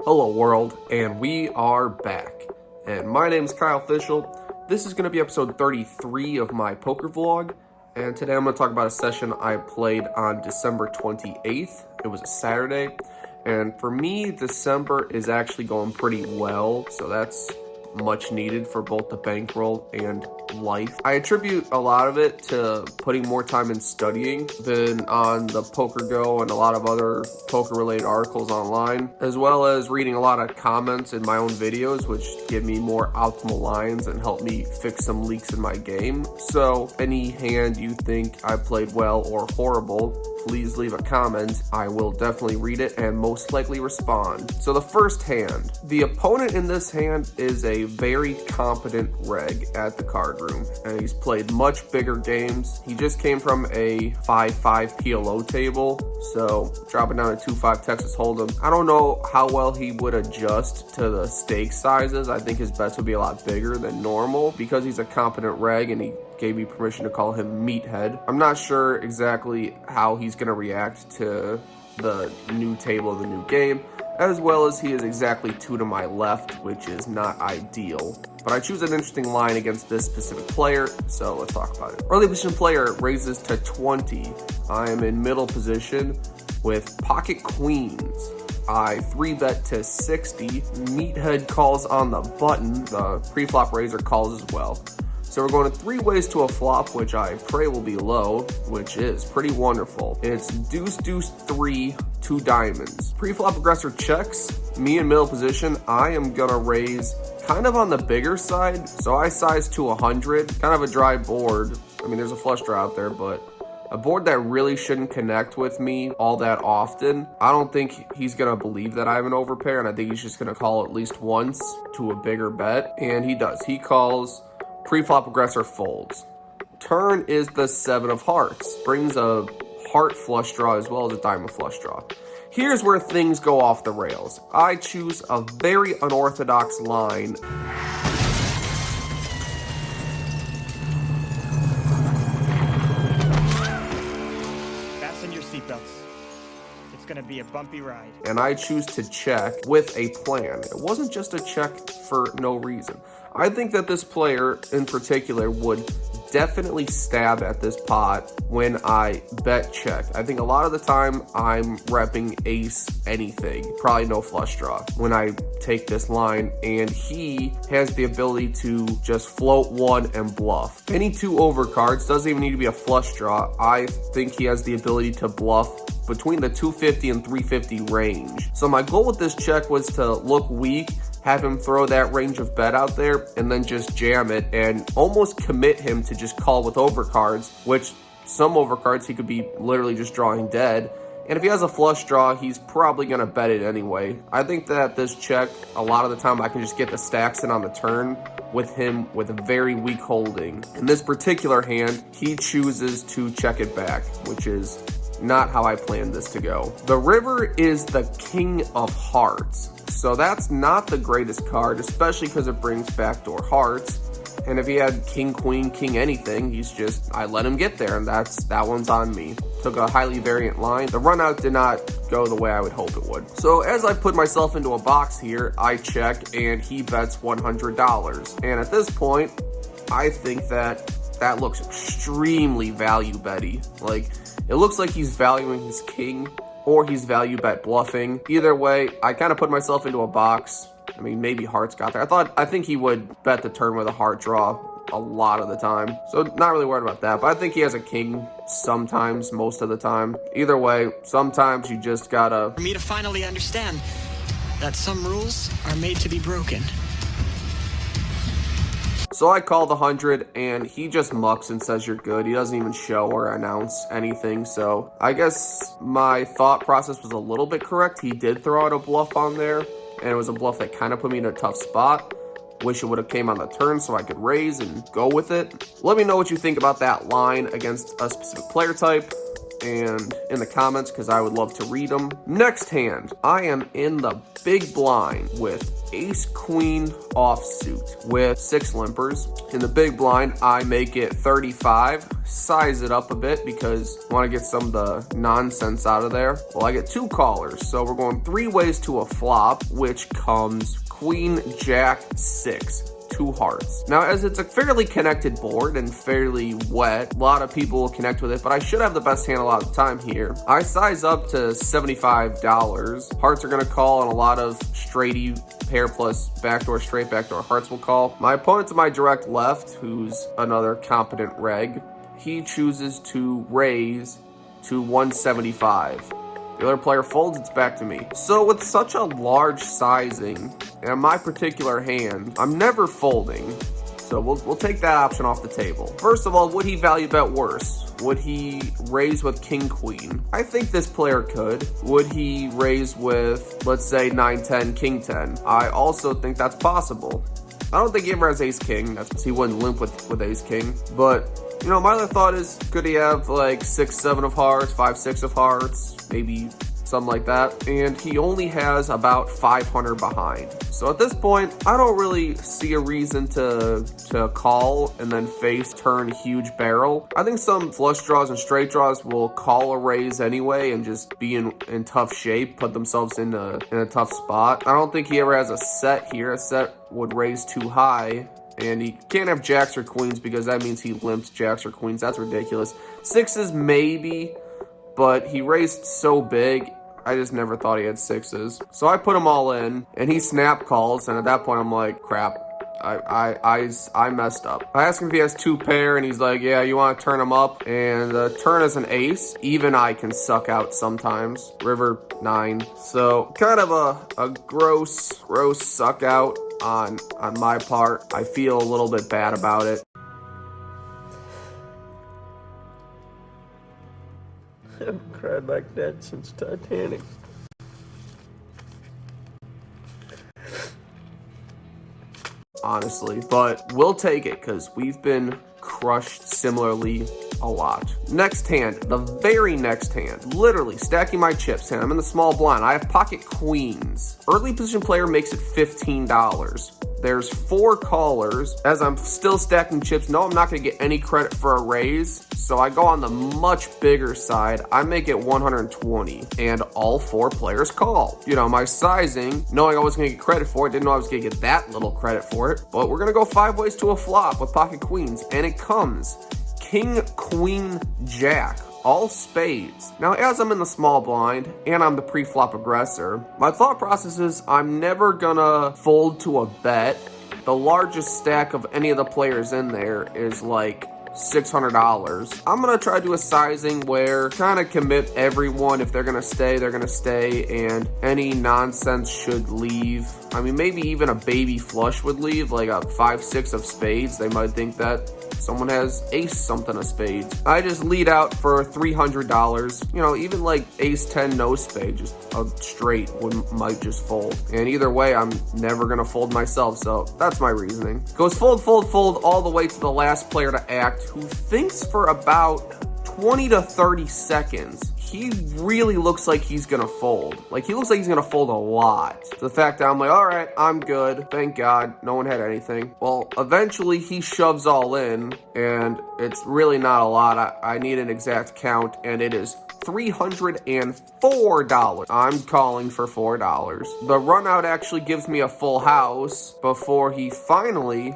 Hello world, and we are back. And my name is Kyle Fischl. This is going to be episode 33 of my poker vlog. And today I'm going to talk about a session I played on December 28th. It was a Saturday. And for me, December is actually going pretty well. So that's much needed for both the bankroll and life. I attribute a lot of it to putting more time in studying than on the Poker Go and a lot of other poker related articles online, as well as reading a lot of comments in my own videos, which give me more optimal lines and help me fix some leaks in my game. So any hand you think I played well or horrible, please leave a comment. I will definitely read it and most likely respond. So the first hand, the opponent in this hand is a very competent reg at the card room, and he's played much bigger games. He just came from a 5-5 PLO table, so dropping down to 2-5 Texas Hold'em. I don't know how well he would adjust to the stake sizes. I think his bets would be a lot bigger than normal because he's a competent reg and he gave me permission to call him Meathead. I'm not sure exactly how he's going to react to the new table of the new game, as well as he is exactly 2 to my left, which is not ideal. But I choose an interesting line against this specific player, so let's talk about it. Early position player raises to 20. I am in middle position with pocket queens. I 3-bet to 60. Meathead calls on the button. The pre-flop raiser calls as well. So we're going to 3 ways to a flop, which I pray will be low, which is pretty wonderful. It's deuce, deuce, 3, 2 diamonds. Pre-flop aggressor checks. Me in middle position, I am gonna raise kind of on the bigger side. So I size to 100, kind of a dry board. I mean, there's a flush draw out there, but a board that really shouldn't connect with me all that often. I don't think he's gonna believe that I have an overpair, and I think he's just gonna call at least once to a bigger bet. And he does, he calls. Pre-flop aggressor folds. Turn is the 7 of hearts. Brings a heart flush draw as well as a diamond flush draw. Here's where things go off the rails. I choose a very unorthodox line. Fasten your seatbelts. It's gonna be a bumpy ride. And I choose to check with a plan. It wasn't just a check for no reason. I think that this player in particular would definitely stab at this pot when I bet check. I think a lot of the time I'm repping ace anything, probably no flush draw when I take this line, and he has the ability to just float one and bluff. Any 2 over cards, doesn't even need to be a flush draw. I think he has the ability to bluff between the 250 and 350 range. So my goal with this check was to look weak, have him throw that range of bet out there, and then just jam it and almost commit him to just call with overcards, which some overcards he could be literally just drawing dead. And if he has a flush draw, he's probably going to bet it anyway. I think that this check, a lot of the time I can just get the stacks in on the turn with him with a very weak holding. In this particular hand, he chooses to check it back, which is not how I planned this to go. The river is the king of hearts. So that's not the greatest card, especially because it brings backdoor hearts. And if he had king, queen, king, anything, I let him get there, and that one's on me. Took a highly variant line. The run out did not go the way I would hope it would. So as I put myself into a box here, I check, and he bets $100. And at this point, I think that looks extremely value betty. Like, it looks like he's valuing his king, or he's value bet bluffing. Either way, I kind of put myself into a box. I mean, maybe hearts got there. I think he would bet the turn with a heart draw a lot of the time. So not really worried about that, but I think he has a king sometimes, most of the time. Either way, sometimes you just gotta... For me to finally understand that some rules are made to be broken. So I call the 100, and he just mucks and says you're good. He doesn't even show or announce anything. So I guess my thought process was a little bit correct. He did throw out a bluff on there, and it was a bluff that kind of put me in a tough spot. Wish it would have came on the turn so I could raise and go with it. Let me know what you think about that line against a specific player type. and in the comments because I would love to read them. Next hand, I am in the big blind with ace queen offsuit with 6 limpers. In the big blind, I make it 35, size it up a bit because I want to get some of the nonsense out of there. Well, I get 2 callers, so we're going 3 ways to a flop, which comes queen, jack, 6. 2 hearts. Now, as it's a fairly connected board and fairly wet, a lot of people will connect with it, but I should have the best hand a lot of the time here. I size up to $75. Hearts are going to call, and a lot of straighty pair plus backdoor straight backdoor hearts will call. My opponent to my direct left, who's another competent reg, he chooses to raise to 175. The other player folds, it's back to me. So with such a large sizing, and my particular hand, I'm never folding. So we'll take that option off the table. First of all, would he value bet worse? Would he raise with king queen? I think this player could. Would he raise with, let's say, 9-10, king 10? I also think that's possible. I don't think he ever has ace king. That's because he wouldn't limp with ace king. But, you know, my other thought is, could he have like 6-7 of hearts, 5-6 of hearts, maybe something like that, and he only has about 500 behind. So at this point, I don't really see a reason to call and then face turn huge barrel. I think some flush draws and straight draws will call a raise anyway and just be in tough shape, put themselves in a tough spot. I don't think he ever has a set here. A set would raise too high, and he can't have jacks or queens because that means he limps jacks or queens. That's ridiculous. 6s maybe, but he raised so big, I just never thought he had 6s. So I put them all in, and he snap calls, and at that point I'm like, crap, I messed up. I asked him if he has 2 pair, and he's like, yeah, you want to turn him up? And turn as an ace. Even I can suck out sometimes. River 9. So kind of a gross suck out on my part. I feel a little bit bad about it. I haven't cried like that since Titanic. Honestly, but we'll take it because we've been crushed similarly a lot. Next hand, the very next hand, literally stacking my chips, and I'm in the small blind. I have pocket queens. Early position player makes it $15. There's 4 callers. As I'm still stacking chips, no, I'm not going to get any credit for a raise. So I go on the much bigger side. I make it 120, and all 4 players call. You know, my sizing, knowing I was going to get credit for it, didn't know I was going to get that little credit for it. But we're going to go 5 ways to a flop with pocket queens, and it comes king, queen, jack. All spades. Now, as I'm in the small blind and I'm the pre-flop aggressor, my thought process is I'm never gonna fold to a bet. The largest stack of any of the players in there is like $600. I'm gonna try to do a sizing where kind of commit everyone. If they're gonna stay, they're gonna stay, and any nonsense should leave. I mean, maybe even a baby flush would leave, like a 5-6 of spades. They might think that someone has ace something of spades. I just lead out for $300. You know, even like ace 10 no spade, just a straight might just fold. And either way, I'm never gonna fold myself, so that's my reasoning. Goes fold, fold, fold all the way to the last player to act, who thinks for about 20 to 30 seconds. He really looks like he's gonna fold. Like, he looks like he's gonna fold a lot. The fact that I'm like, all right, I'm good. Thank God, no one had anything. Well, eventually he shoves all in, and it's really not a lot. I need an exact count, and it is $304. I'm calling for $4. The run out actually gives me a full house before he finally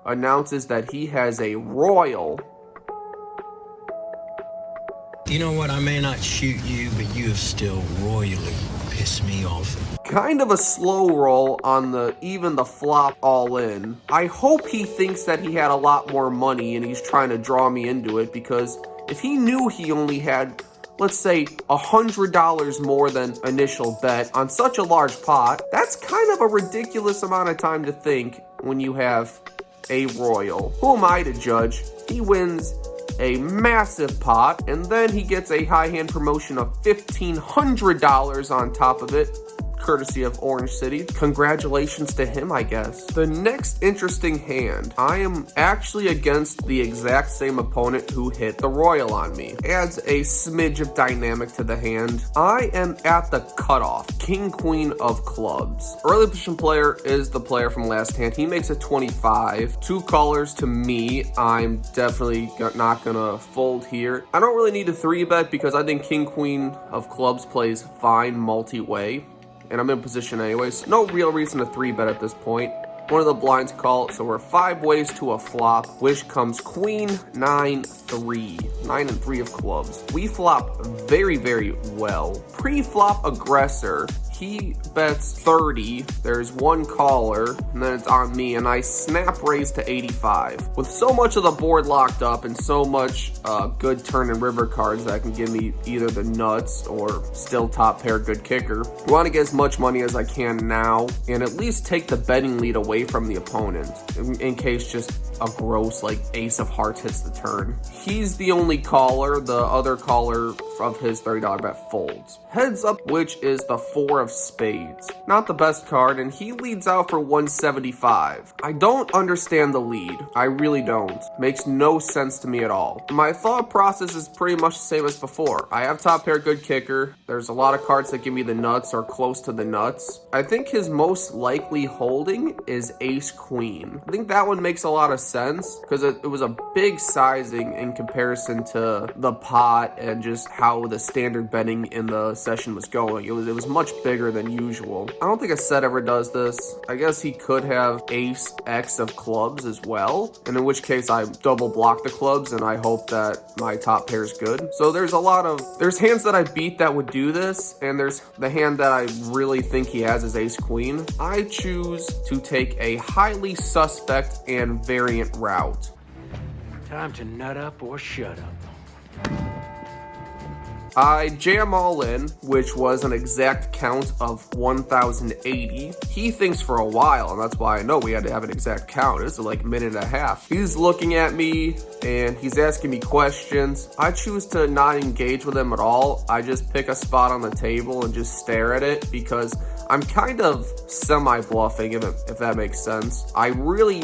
announces that he has a royal. You know what? I may not shoot you, but you have still royally pissed me off. Kind of a slow roll on even the flop all in. I hope he thinks that he had a lot more money and he's trying to draw me into it, because if he knew he only had, let's say, $100 more than initial bet on such a large pot, that's kind of a ridiculous amount of time to think when you have a royal. Who am I to judge? He wins a massive pot, and then he gets a high hand promotion of $1,500 on top of it. courtesy of Orange City. Congratulations to him, I guess. The next interesting hand, I am actually against the exact same opponent who hit the royal on me. Adds a smidge of dynamic to the hand. I am at the cutoff, king, queen of clubs. Early position player is the player from last hand. He makes it 25. 2 callers to me. I'm definitely not gonna fold here. I don't really need a 3-bet because I think king, queen of clubs plays fine multi-way, and I'm in position anyways. No real reason to 3-bet at this point. One of the blinds call, so we're 5 ways to a flop, which comes queen, 9, 3. 9 and 3 of clubs. We flop very, very well. Pre-flop aggressor, he bets 30, there's 1 caller, and then it's on me, and I snap raise to 85. With so much of the board locked up and so much good turn and river cards that can give me either the nuts or still top pair good kicker, I want to get as much money as I can now and at least take the betting lead away from the opponent in case just a gross like ace of hearts hits the turn. He's the only caller. The other caller of his $30 bet folds. Heads up, which is the 4 of spades. Not the best card, and he leads out for 175. I don't understand the lead. I really don't. Makes no sense to me at all. My thought process is pretty much the same as before. I have top pair good kicker. There's a lot of cards that give me the nuts or close to the nuts. I think his most likely holding is ace queen. I think that one makes a lot of sense because it was a big sizing in comparison to the pot and just how the standard betting in the session was going. It was much bigger than usual. I don't think a set ever does this. I guess he could have ace X of clubs as well, and in which case I double block the clubs and I hope that my top pair is good. So there's hands that I beat that would do this, and there's the hand that I really think he has is ace queen. I choose to take a highly suspect and variant route. Time to nut up or shut up. I jam all in, which was an exact count of 1,080. He thinks for a while, and that's why I know we had to have an exact count. It's like a minute and a half. He's looking at me, and he's asking me questions. I choose to not engage with him at all. I just pick a spot on the table and just stare at it because I'm kind of semi-bluffing, if that makes sense. I really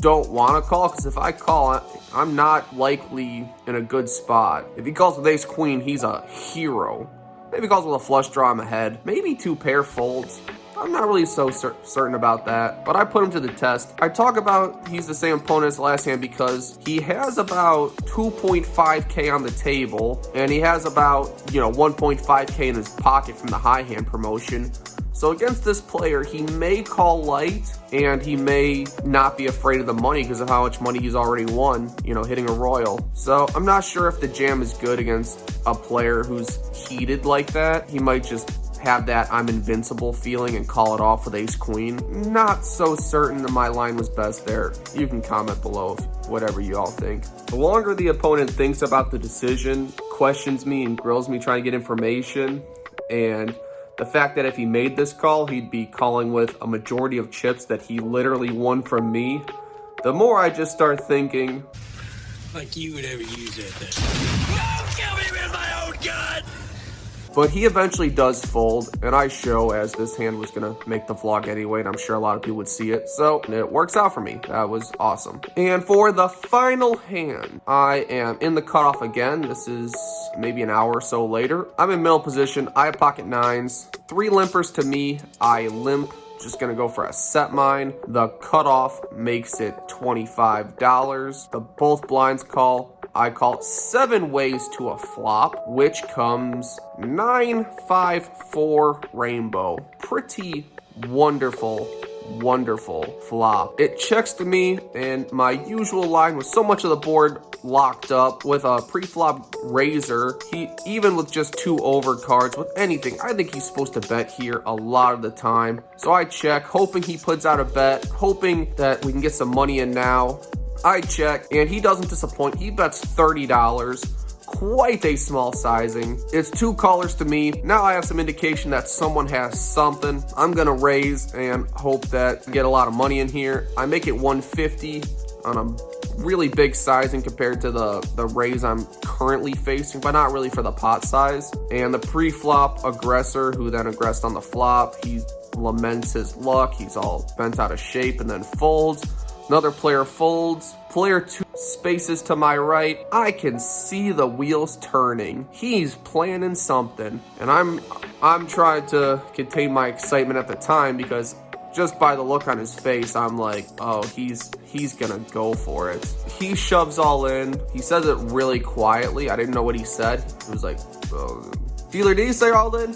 don't want to call because if I call, I'm not likely in a good spot. If he calls with ace queen, he's a hero. Maybe he calls with a flush draw, I'm ahead. Maybe 2 pair folds. I'm not really so certain about that, but I put him to the test. I talk about he's the same opponent as last hand because he has about 2.5k on the table, and he has about 1.5k in his pocket from the high hand promotion. So against this player, he may call light, and he may not be afraid of the money because of how much money he's already won, hitting a royal. So I'm not sure if the jam is good against a player who's heated like that. He might just have that I'm invincible feeling and call it off with ace queen. Not so certain that my line was best there. You can comment below whatever you all think. The longer the opponent thinks about the decision, questions me and grills me trying to get information, and the fact that if he made this call, he'd be calling with a majority of chips that he literally won from me, the more I just start thinking, Like you would ever use that thing. Don't kill me with my own gun! But he eventually does fold, and I show as this hand was gonna make the vlog anyway, and I'm sure a lot of people would see it, so it works out for me. That was awesome. And for the final hand, I am in the cutoff again. This is maybe an hour or so later. I'm in middle position. I have pocket 9s. 3 limpers to me. I limp. Just gonna go for a set mine. The cutoff makes it $25. The both blinds call. I call 7 ways to a flop, which comes 9, 5, 4 rainbow. Pretty wonderful flop. It checks to me, and my usual line with so much of the board locked up with a pre-flop razor. Even with just 2 over cards, with anything, I think he's supposed to bet here a lot of the time. So I check, hoping he puts out a bet, hoping that we can get some money in now. I check, and he doesn't disappoint. He bets $30. Quite a small sizing. It's 2 callers to me. Now I have some indication that someone has something. I'm gonna raise and hope that I get a lot of money in here. I make it 150 on a really big sizing compared to the raise I'm currently facing, but not really for the pot size. And the pre-flop aggressor, who then aggressed on the flop, he laments his luck. He's all bent out of shape and then folds. Another player folds. Player 2 spaces to my right. I can see the wheels turning. He's planning something, and I'm trying to contain my excitement at the time, because just by the look on his face, I'm like, oh, he's gonna go for it. He shoves all in. He says it really quietly. I didn't know what he said. It was like, oh. Dealer, did he say all in?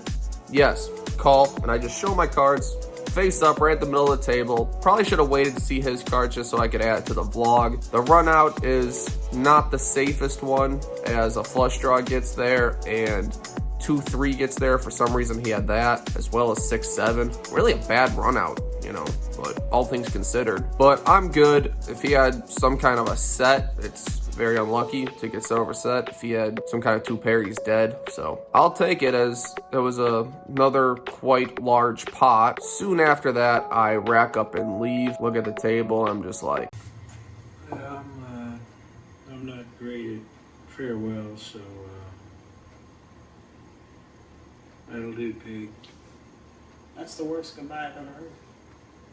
Yes. Call. And I just show my cards face up right at the middle of the table. Probably should have waited to see his cards just so I could add it to the vlog. The run out is not the safest one, as a flush draw gets there and 2-3 gets there. For some reason he had that, as well as 6-7. Really a bad run out, you know, but all things considered. But I'm good. If he had some kind of a set, it's very unlucky to get set over set. If he had some kind of 2-pair, he's dead. So I'll take it, as it was another quite large pot. Soon after that, I rack up and leave. Look at the table. I'm just like, I'm not great at farewell, so that'll do, pig. That's the worst goodbye I've ever heard.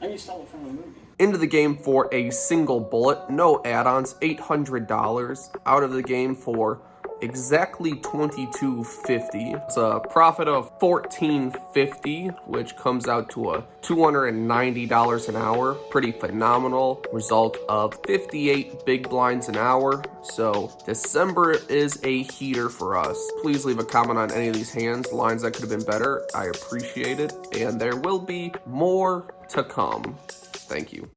And you stole it from a movie. into the game for a single bullet, no add-ons, $800. Out of the game for exactly $22.50. It's a profit of $14.50, which comes out to a $290 an hour. Pretty phenomenal result of 58 big blinds an hour. So December is a heater for us. Please leave a comment on any of these hands, lines that could have been better. I appreciate it, and there will be more to come. Thank you.